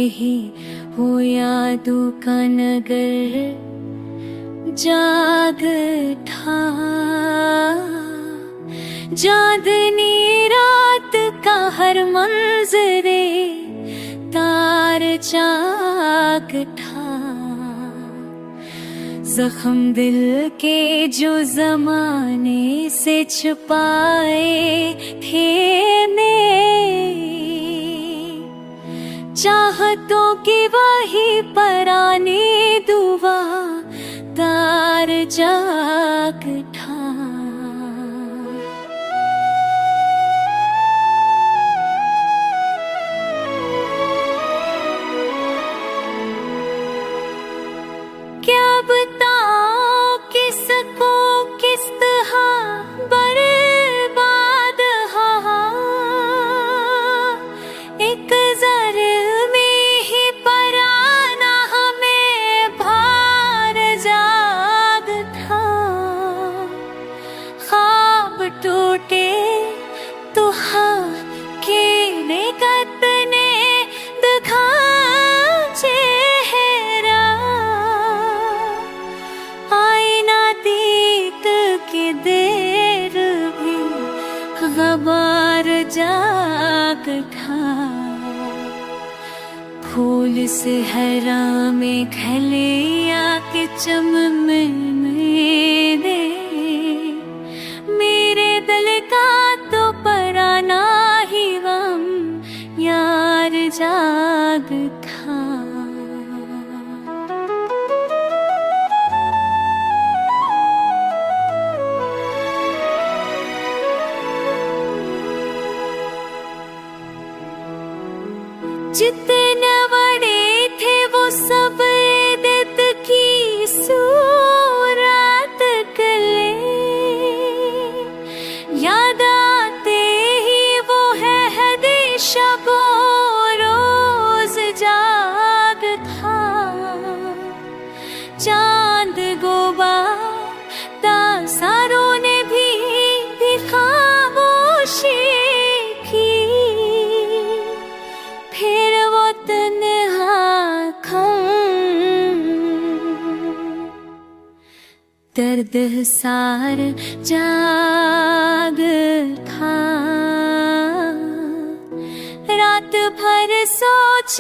ही हो यादों का नगर जाग उठा। चांदनी रात का हर मंजरे तार जाग उठा। जख्म दिल के जो जमाने से छुपाए थे ने, चाहतों की वही परानी दुआ तार जाग उठा। क्या बताओ किसको किस तरह बर्बाद हा, एक जर में ही पराना हमें भार जाग था। ख्वाब टूटे तो हाँ के कतने दिखा चेहरा, आईना देख के देर भी गबार जाग उठा। फूल से हरा में खले आके चमन मेरे, मेरे दिल का तो पराना ही गम यार जाग था। जितने बड़े थे वो सब इद्दत की सूरत कले, याद आते ही वो है शबो रोज जाग था। चांद गोबा तासारों ने भी खामोशी की, फिर वो तन्हा खम दर्द सार जाग था। रात भर सोच